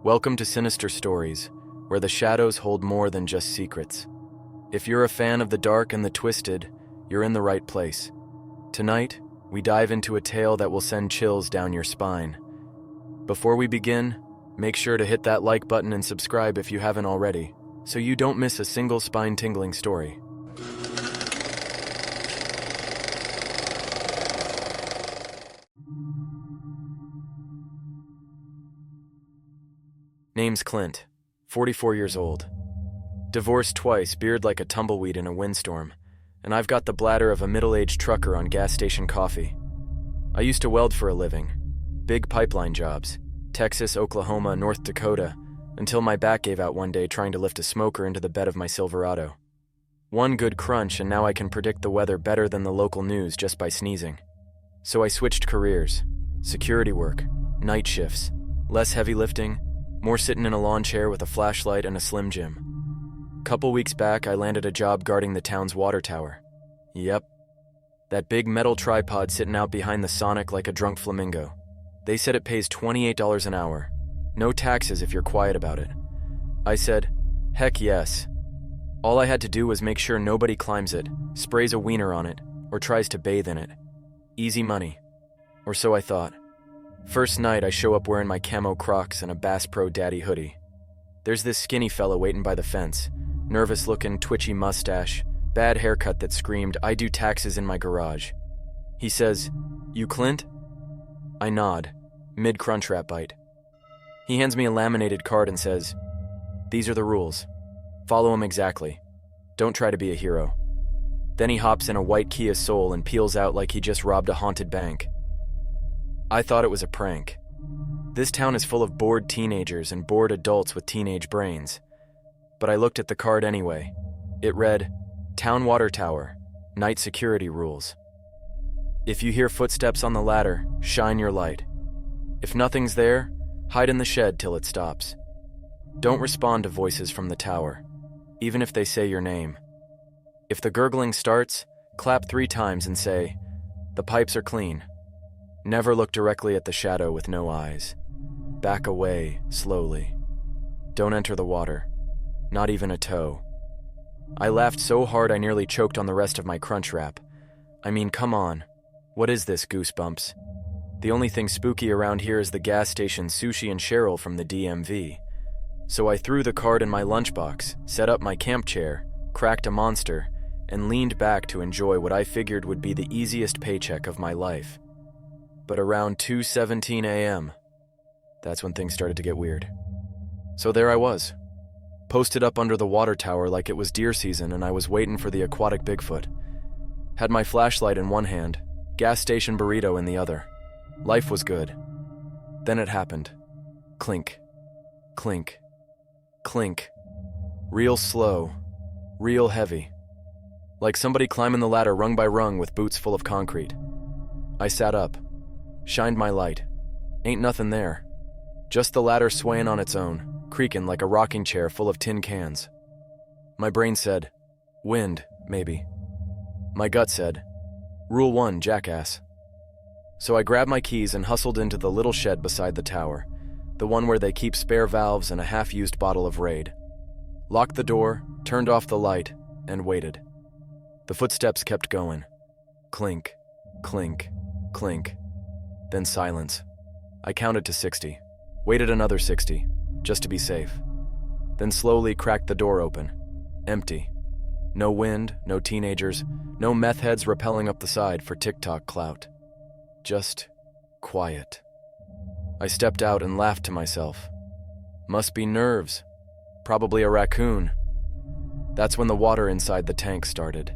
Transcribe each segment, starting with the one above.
Welcome to Sinister Stories, where the shadows hold more than just secrets. If you're a fan of the dark and the twisted, you're in the right place. Tonight, we dive into a tale that will send chills down your spine. Before we begin, make sure to hit that like button and subscribe if you haven't already, so you don't miss a single spine-tingling story. Name's Clint, 44 years old. Divorced twice, beard like a tumbleweed in a windstorm, and I've got the bladder of a middle-aged trucker on gas station coffee. I used to weld for a living. Big pipeline jobs. Texas, Oklahoma, North Dakota, until my back gave out one day trying to lift a smoker into the bed of my Silverado. One good crunch and now I can predict the weather better than the local news just by sneezing. So I switched careers. Security work, night shifts, less heavy lifting, more sitting in a lawn chair with a flashlight and a Slim Jim. Couple weeks back, I landed a job guarding the town's water tower. Yep. That big metal tripod sitting out behind the Sonic like a drunk flamingo. They said it pays $28 an hour. No taxes if you're quiet about it. I said, heck yes. All I had to do was make sure nobody climbs it, sprays a wiener on it, or tries to bathe in it. Easy money. Or so I thought. First night, I show up wearing my camo Crocs and a Bass Pro Daddy hoodie. There's this skinny fella waiting by the fence, nervous-looking, twitchy mustache, bad haircut that screamed, "I do taxes in my garage." He says, "You Clint?" I nod, mid-crunchwrap bite. He hands me a laminated card and says, "These are the rules. Follow them exactly. Don't try to be a hero." Then he hops in a white Kia Soul and peels out like he just robbed a haunted bank. I thought it was a prank. This town is full of bored teenagers and bored adults with teenage brains. But I looked at the card anyway. It read, "Town Water Tower, Night Security Rules. If you hear footsteps on the ladder, shine your light. If nothing's there, hide in the shed till it stops. Don't respond to voices from the tower, even if they say your name. If the gurgling starts, clap 3 times and say, 'The pipes are clean.' Never look directly at the shadow with no eyes. Back away, slowly. Don't enter the water. Not even a toe." I laughed so hard I nearly choked on the rest of my crunch wrap. I mean, come on. What is this, goosebumps? The only thing spooky around here is the gas station Sushi and Cheryl from the DMV. So I threw the card in my lunchbox, set up my camp chair, cracked a monster, and leaned back to enjoy what I figured would be the easiest paycheck of my life. But around 2:17 a.m., that's when things started to get weird. So there I was, posted up under the water tower like it was deer season and I was waiting for the aquatic Bigfoot. Had my flashlight in one hand, gas station burrito in the other. Life was good. Then it happened. Clink, clink, clink. Real slow, real heavy. Like somebody climbing the ladder rung by rung with boots full of concrete. I sat up. Shined my light. Ain't nothing there. Just the ladder swaying on its own, creaking like a rocking chair full of tin cans. My brain said, wind, maybe. My gut said, Rule 1, jackass. So I grabbed my keys and hustled into the little shed beside the tower, the one where they keep spare valves and a half-used bottle of Raid. Locked the door, turned off the light, and waited. The footsteps kept going. Clink, clink, clink. Then silence. I counted to 60. Waited another 60, just to be safe. Then slowly cracked the door open. Empty. No wind, no teenagers, no meth heads rappelling up the side for TikTok clout. Just quiet. I stepped out and laughed to myself. Must be nerves. Probably a raccoon. That's when the water inside the tank started.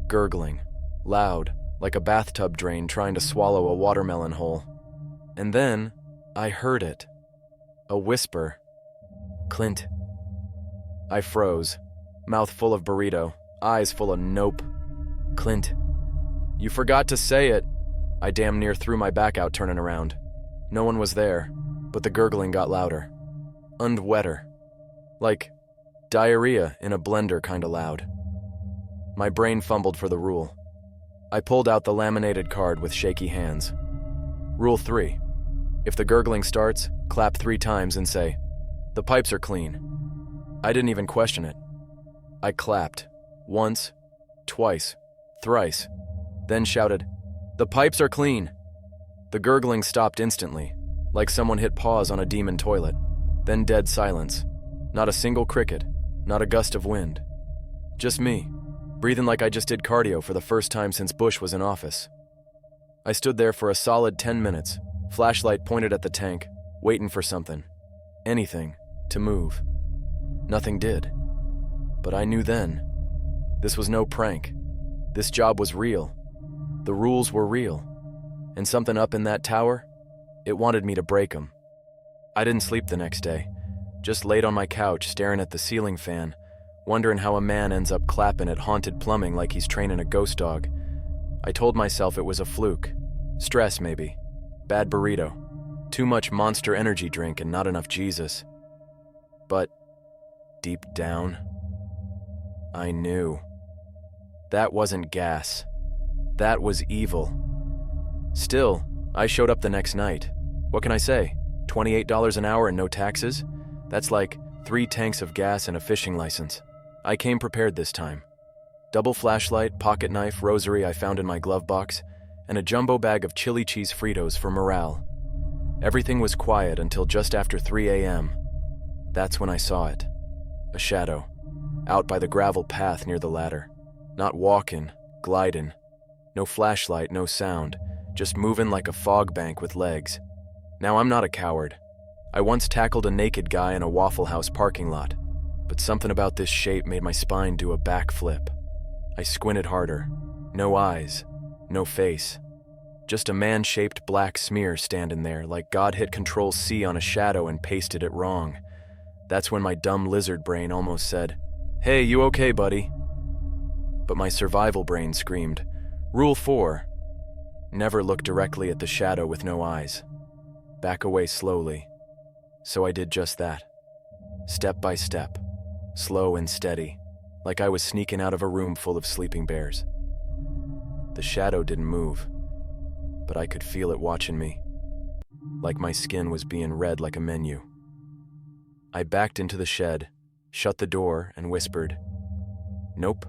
Gurgling. Loud. Like a bathtub drain trying to swallow a watermelon whole. And then, I heard it. A whisper. "Clint." I froze, mouth full of burrito, eyes full of nope. "Clint." "You forgot to say it." I damn near threw my back out turning around. No one was there, but the gurgling got louder. And wetter. Like diarrhea in a blender kinda loud. My brain fumbled for the rule. I pulled out the laminated card with shaky hands. Rule 3. If the gurgling starts, clap 3 times and say, "The pipes are clean." I didn't even question it. I clapped. Once, twice, thrice, then shouted, "The pipes are clean!" The gurgling stopped instantly, like someone hit pause on a demon toilet. Then dead silence. Not a single cricket, not a gust of wind. Just me, breathing like I just did cardio for the first time since Bush was in office. I stood there for a solid 10 minutes, flashlight pointed at the tank, waiting for something, anything, to move. Nothing did. But I knew then, this was no prank. This job was real. The rules were real. And something up in that tower, it wanted me to break them. I didn't sleep the next day, just laid on my couch staring at the ceiling fan, wondering how a man ends up clapping at haunted plumbing like he's training a ghost dog. I told myself it was a fluke. Stress, maybe. Bad burrito. Too much Monster Energy drink and not enough Jesus. But deep down, I knew. That wasn't gas. That was evil. Still, I showed up the next night. What can I say? $28 an hour and no taxes? That's like 3 tanks of gas and a fishing license. I came prepared this time. Double flashlight, pocket knife, rosary I found in my glove box, and a jumbo bag of chili cheese Fritos for morale. Everything was quiet until just after 3 a.m. That's when I saw it. A shadow, out by the gravel path near the ladder. Not walking, gliding. No flashlight, no sound, just moving like a fog bank with legs. Now I'm not a coward. I once tackled a naked guy in a Waffle House parking lot, but something about this shape made my spine do a backflip. I squinted harder. No eyes, no face. Just a man-shaped black smear standing there like God hit Control-C on a shadow and pasted it wrong. That's when my dumb lizard brain almost said, "Hey, you okay, buddy?" But my survival brain screamed, "Rule 4. Never look directly at the shadow with no eyes. Back away slowly." So I did just that. Step by step, slow and steady, like I was sneaking out of a room full of sleeping bears. The shadow didn't move, but I could feel it watching me, like my skin was being read like a menu. I backed into the shed, shut the door, and whispered, "Nope,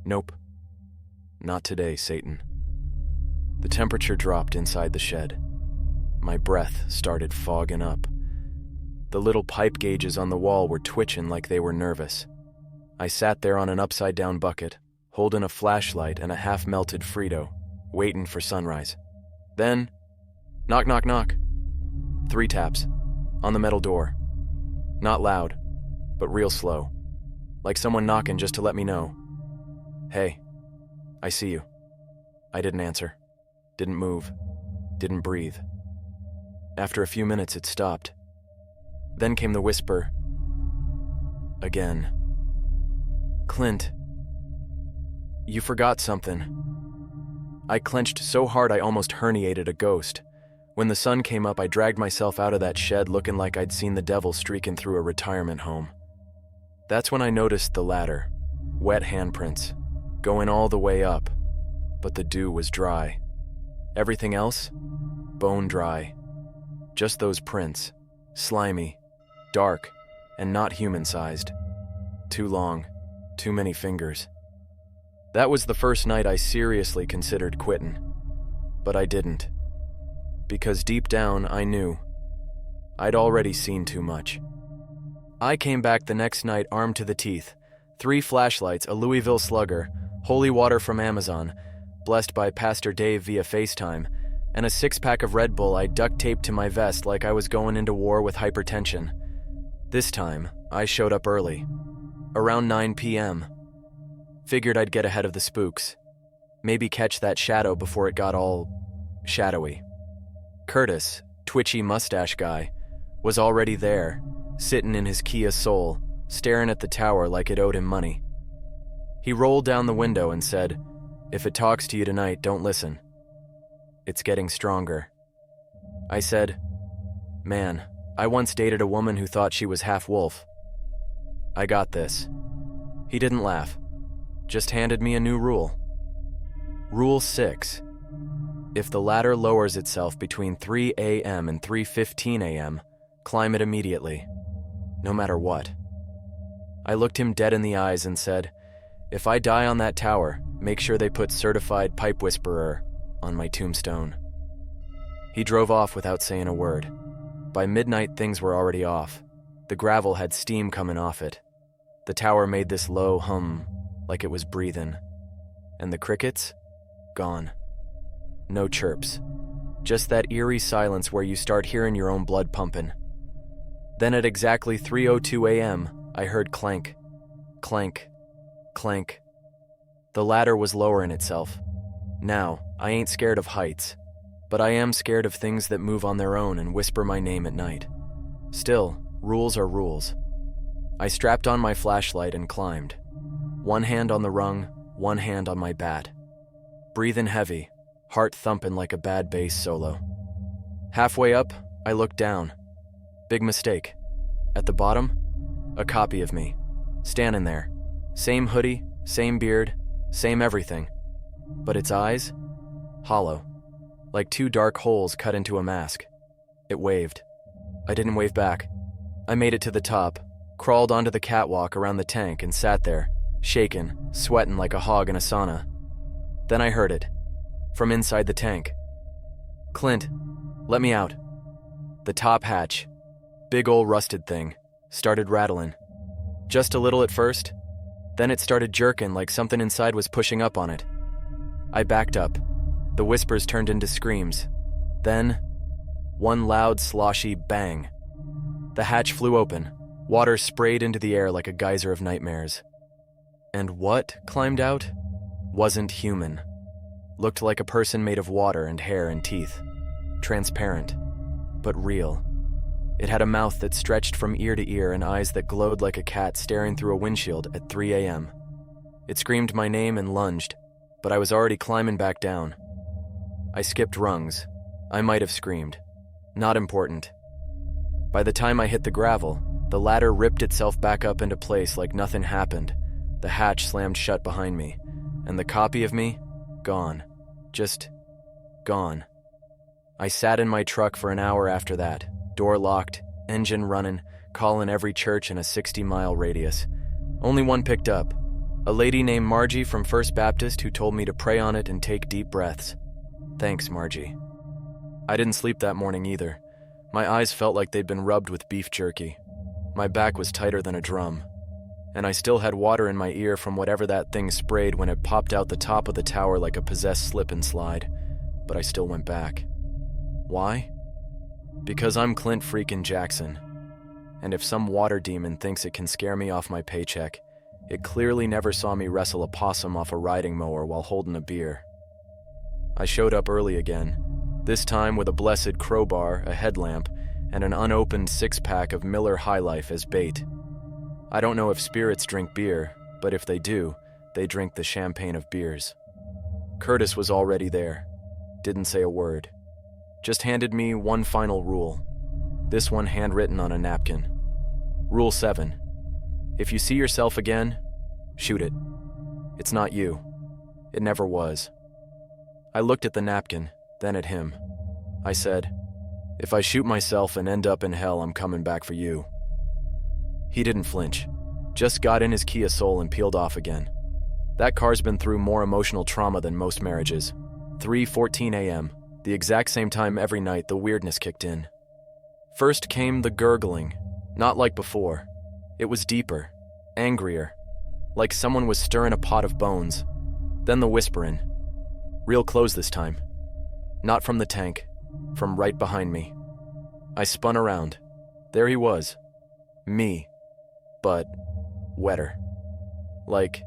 nope, not today, Satan." The temperature dropped inside the shed. My breath started fogging up. The little pipe gauges on the wall were twitching like they were nervous. I sat there on an upside-down bucket, holding a flashlight and a half-melted Frito, waiting for sunrise. Then, knock, knock, knock. 3 taps, on the metal door. Not loud, but real slow, like someone knocking just to let me know. "Hey, I see you." I didn't answer, didn't move, didn't breathe. After a few minutes, it stopped. Then came the whisper. Again. "Clint, you forgot something." I clenched so hard I almost herniated a ghost. When the sun came up, I dragged myself out of that shed looking like I'd seen the devil streaking through a retirement home. That's when I noticed the ladder, wet handprints, going all the way up, but the dew was dry. Everything else? Bone dry. Just those prints, slimy, dark, and not human-sized. Too long, too many fingers. That was the first night I seriously considered quitting. But I didn't. Because deep down, I knew. I'd already seen too much. I came back the next night armed to the teeth. 3 flashlights, a Louisville Slugger, holy water from Amazon, blessed by Pastor Dave via FaceTime, and a 6-pack of Red Bull I duct-taped to my vest like I was going into war with hypertension. This time, I showed up early. Around 9 p.m. Figured I'd get ahead of the spooks. Maybe catch that shadow before it got all shadowy. Curtis, twitchy mustache guy, was already there, sitting in his Kia Soul, staring at the tower like it owed him money. He rolled down the window and said, "If it talks to you tonight, don't listen. It's getting stronger." I said, "Man, I once dated a woman who thought she was half wolf. I got this." He didn't laugh, just handed me a new rule. Rule 6. If the ladder lowers itself between 3 a.m. and 3:15 a.m., climb it immediately. no matter what. I looked him dead in the eyes and said, "If I die on that tower, make sure they put certified pipe whisperer on my tombstone." He drove off without saying a word. By midnight, things were already off. The gravel had steam coming off it. The tower made this low hum, like it was breathing. And the crickets? Gone. No chirps. Just that eerie silence where you start hearing your own blood pumping. Then at exactly 3:02 a.m., I heard clank, clank, clank. The ladder was lowering itself. Now, I ain't scared of heights, but I am scared of things that move on their own and whisper my name at night. Still, rules are rules. I strapped on my flashlight and climbed. One hand on the rung, one hand on my bat. Breathing heavy, heart thumping like a bad bass solo. Halfway up, I looked down. Big mistake. At the bottom, a copy of me, standing there. Same hoodie, same beard, same everything. But its eyes? Hollow. Like two dark holes cut into a mask. It waved. I didn't wave back. I made it to the top, crawled onto the catwalk around the tank and sat there, shaking, sweating like a hog in a sauna. Then I heard it. From inside the tank. "Clint, let me out." The top hatch, big ol' rusted thing, started rattling. Just a little at first, then it started jerking like something inside was pushing up on it. I backed up. The whispers turned into screams. Then, one loud, sloshy bang. The hatch flew open. Water sprayed into the air like a geyser of nightmares. And what climbed out? Wasn't human. Looked like a person made of water and hair and teeth. Transparent, but real. It had a mouth that stretched from ear to ear and eyes that glowed like a cat staring through a windshield at 3 a.m. It screamed my name and lunged, but I was already climbing back down. I skipped rungs. I might have screamed. Not important. By the time I hit the gravel, the ladder ripped itself back up into place like nothing happened. The hatch slammed shut behind me, and the copy of me, gone. Just gone. I sat in my truck for an hour after that, door locked, engine running, calling every church in a 60-mile radius. Only one picked up. A lady named Margie from First Baptist who told me to pray on it and take deep breaths. Thanks, Margie. I didn't sleep that morning either. My eyes felt like they'd been rubbed with beef jerky. My back was tighter than a drum. And I still had water in my ear from whatever that thing sprayed when it popped out the top of the tower like a possessed slip and slide. But I still went back. Why? Because I'm Clint freaking Jackson. And if some water demon thinks it can scare me off my paycheck, it clearly never saw me wrestle a possum off a riding mower while holding a beer. I showed up early again, this time with a blessed crowbar, a headlamp, and an unopened six-pack of Miller High Life as bait. I don't know if spirits drink beer, but if they do, they drink the champagne of beers. Curtis was already there. Didn't say a word. Just handed me one final rule. This one handwritten on a napkin. Rule 7. If you see yourself again, shoot it. It's not you. It never was. I looked at the napkin, then at him. I said, "If I shoot myself and end up in hell, I'm coming back for you." He didn't flinch. Just got in his Kia Soul and peeled off again. That car's been through more emotional trauma than most marriages. 3:14 a.m., the exact same time every night the weirdness kicked in. First came the gurgling, not like before. It was deeper, angrier, like someone was stirring a pot of bones. Then the whispering. Real close this time. Not from the tank, from right behind me. I spun around. There he was. Me. But wetter. Like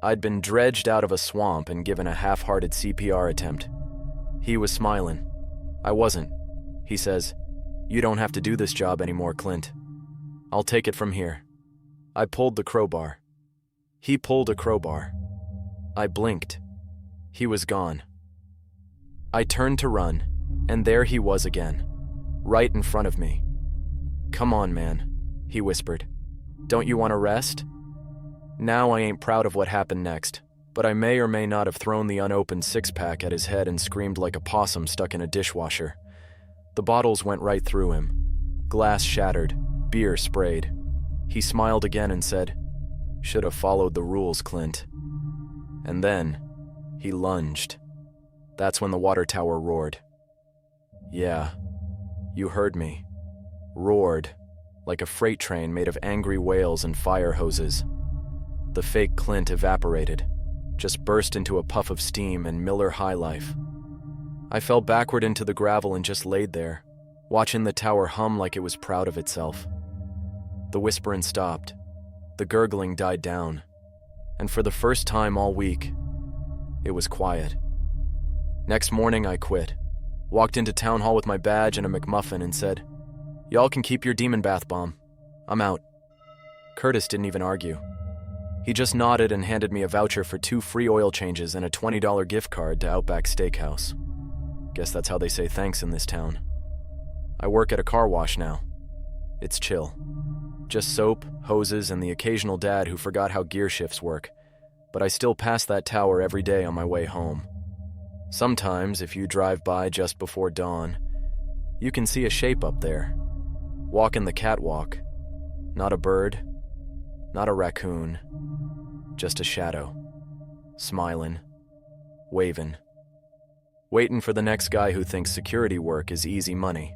I'd been dredged out of a swamp and given a half-hearted CPR attempt. He was smiling. I wasn't. He says, "You don't have to do this job anymore, Clint. I'll take it from here." I pulled the crowbar. He pulled a crowbar. I blinked. He was gone. I turned to run, and there he was again, right in front of me. "Come on, man," he whispered. "Don't you want to rest?" Now I ain't proud of what happened next, but I may or may not have thrown the unopened six-pack at his head and screamed like a possum stuck in a dishwasher. The bottles went right through him. Glass shattered, beer sprayed. He smiled again and said, "Should have followed the rules, Clint." And then, he lunged. That's when the water tower roared. Yeah, you heard me. Roared, like a freight train made of angry whales and fire hoses. The fake Clint evaporated, just burst into a puff of steam and Miller High Life. I fell backward into the gravel and just laid there, watching the tower hum like it was proud of itself. The whispering stopped. The gurgling died down. And for the first time all week, it was quiet. Next morning, I quit. Walked into town hall with my badge and a McMuffin and said, "Y'all can keep your demon bath bomb. I'm out." Curtis didn't even argue. He just nodded and handed me a voucher for 2 free oil changes and a $20 gift card to Outback Steakhouse. Guess that's how they say thanks in this town. I work at a car wash now. It's chill. Just soap, hoses, and the occasional dad who forgot how gear shifts work, but I still pass that tower every day on my way home. Sometimes, if you drive by just before dawn, you can see a shape up there, walking the catwalk. Not a bird, not a raccoon, just a shadow, smiling, waving, waiting for the next guy who thinks security work is easy money.